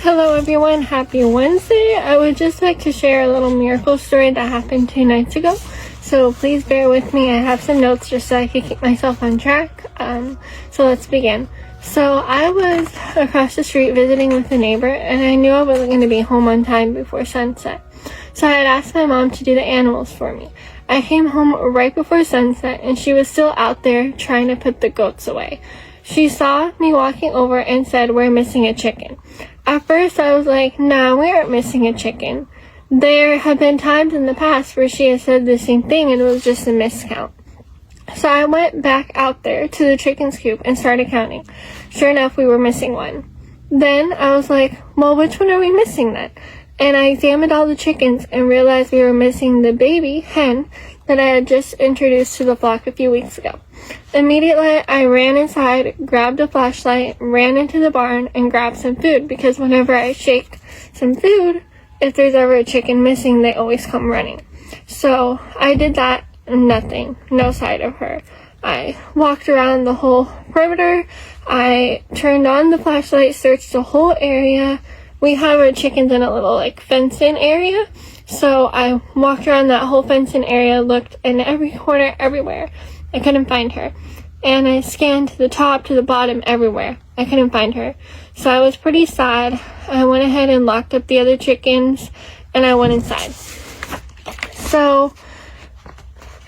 Hello everyone, happy Wednesday. I would just like to share a little miracle story that happened 2 nights ago. So please bear with me. I have some notes just so I can keep myself on track. So let's begin. So I was across the street visiting with a neighbor, and I knew I wasn't going to be home on time before sunset. So I had asked my mom to do the animals for me. I came home right before sunset, and she was still out there trying to put the goats away. She saw me walking over and said, "We're missing a chicken." At first I was like, "Nah, we aren't missing a chicken." There have been times in the past where she has said the same thing and it was just a miscount. So I went back out there to the chicken coop and started counting. Sure enough, we were missing one. Then I was like, well, which one are we missing then? And I examined all the chickens and realized we were missing the baby hen that I had just introduced to the flock a few weeks ago. Immediately, I ran inside, grabbed a flashlight, ran into the barn, and grabbed some food, because whenever I shake some food, if there's ever a chicken missing, they always come running. So I did that, nothing, no sight of her. I walked around the whole perimeter, I turned on the flashlight, searched the whole area. We have our chickens in a little fenced-in area, so I walked around that whole fenced-in area, looked in every corner, everywhere. I couldn't find her. And I scanned to the top, to the bottom, everywhere. I couldn't find her. So I was pretty sad. I went ahead and locked up the other chickens, and I went inside. So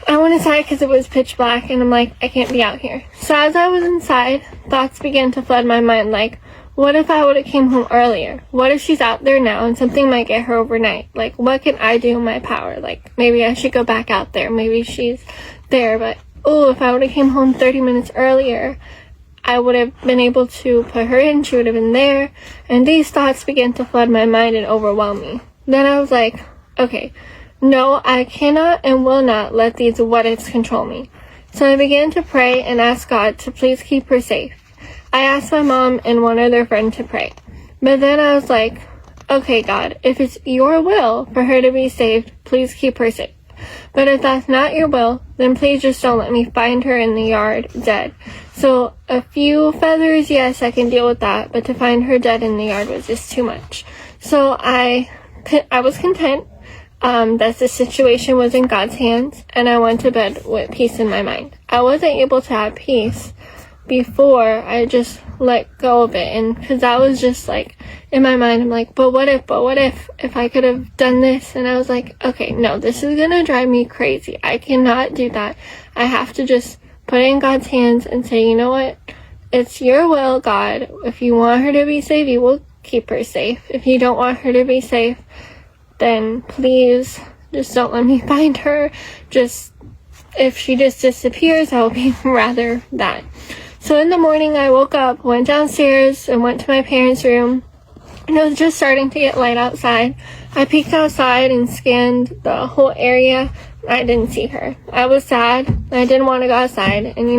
I went inside because it was pitch black, and I'm like, I can't be out here. So as I was inside, thoughts began to flood my mind, like, what if I would have came home earlier? What if she's out there now and something might get her overnight? What can I do in my power? Maybe I should go back out there. Maybe she's there, but if I would have came home 30 minutes earlier, I would have been able to put her in. She would have been there. And these thoughts began to flood my mind and overwhelm me. Then I was like, okay, no, I cannot and will not let these what-ifs control me. So I began to pray and ask God to please keep her safe. I asked my mom and one other friend to pray. But then I was like, okay, God, if it's your will for her to be saved, please keep her safe. But if that's not your will, then please just don't let me find her in the yard dead. So a few feathers, yes, I can deal with that, but to find her dead in the yard was just too much. So I was content that the situation was in God's hands, and I went to bed with peace in my mind. I wasn't able to have peace before I just let go of it, and because I was just in my mind, I'm like, but what if I could have done this? And I was like, okay, no, this is gonna drive me crazy. I cannot do that. I have to just put it in God's hands and say, you know what, it's your will, God. If you want her to be safe, you will keep her safe. If you don't want her to be safe, then please just don't let me find her. If she just disappears, I will be rather that. So in the morning, I woke up, went downstairs, and went to my parents' room, and it was just starting to get light outside. I peeked outside and scanned the whole area. I didn't see her. I was sad. I didn't want to go outside. And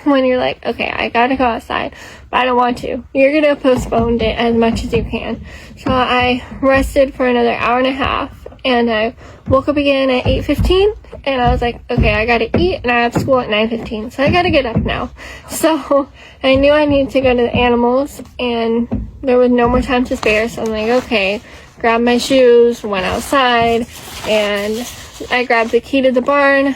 when you're like, okay, I gotta go outside, but I don't want to. You're gonna postpone it as much as you can. So I rested for another hour and a half, and I woke up again at 8:15, and I was like, okay, I gotta eat, and I have school at 9:15, so I gotta get up now. So I knew I needed to go to the animals, and there was no more time to spare, so I'm like, okay, grabbed my shoes, went outside, and I grabbed the key to the barn.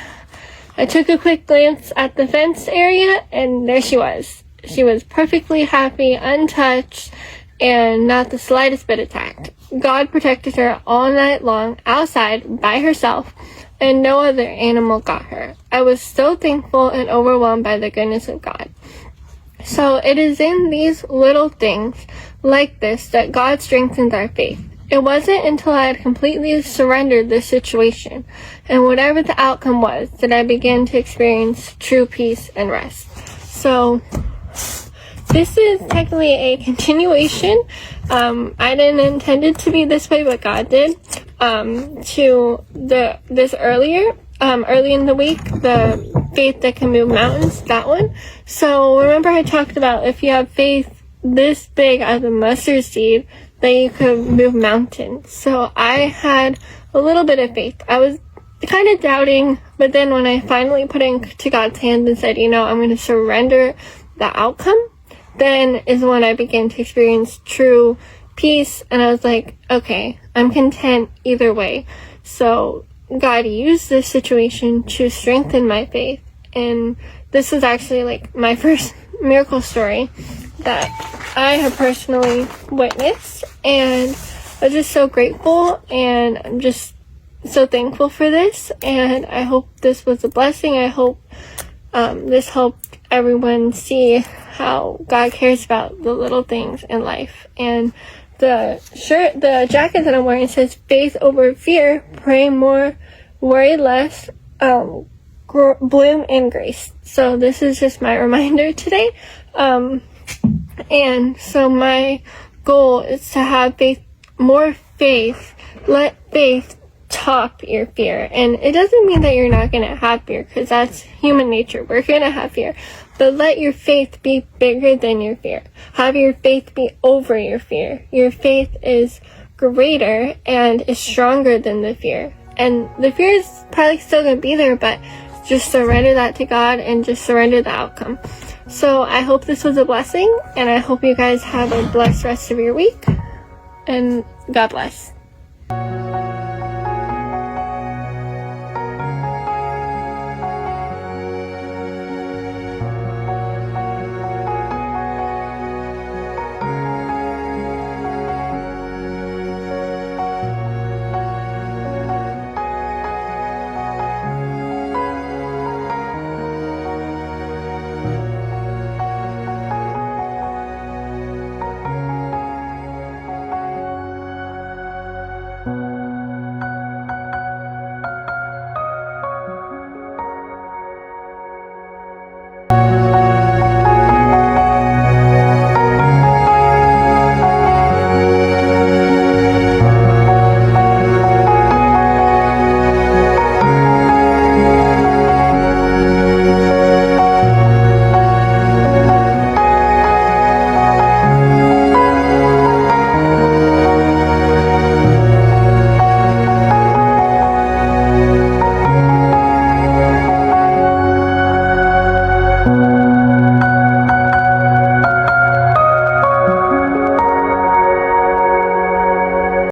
I took a quick glance at the fence area, and there she was. She was perfectly happy, untouched, and not the slightest bit attacked. God protected her all night long, outside, by herself, and no other animal got her. I was so thankful and overwhelmed by the goodness of God. So it is in these little things like this that God strengthens our faith. It wasn't until I had completely surrendered the situation, and whatever the outcome was, that I began to experience true peace and rest. So this is technically a continuation. I didn't intend it to be this way, but God did. Early in the week, the faith that can move mountains, that one. So remember I talked about if you have faith this big as a mustard seed, that you could move mountains. So I had a little bit of faith. I was kind of doubting, but then when I finally put it into God's hands and said, I'm going to surrender the outcome, then is when I began to experience true peace, and I was like, okay, I'm content either way. So God used this situation to strengthen my faith, and this was actually like my first miracle story that I have personally witnessed, and I'm just so grateful, and I'm just so thankful for this, and I hope this was a blessing. I hope this helped everyone see how God cares about the little things in life. And the jacket that I'm wearing says faith over fear, pray more, worry less, bloom in grace. So this is just my reminder today. And so my goal is to have faith, more faith. Let faith top your fear. And it doesn't mean that you're not going to have fear, because that's human nature. We're going to have fear. But let your faith be bigger than your fear. Have your faith be over your fear. Your faith is greater and is stronger than the fear. And the fear is probably still going to be there, but just surrender that to God and just surrender the outcome. So I hope this was a blessing, and I hope you guys have a blessed rest of your week. And God bless.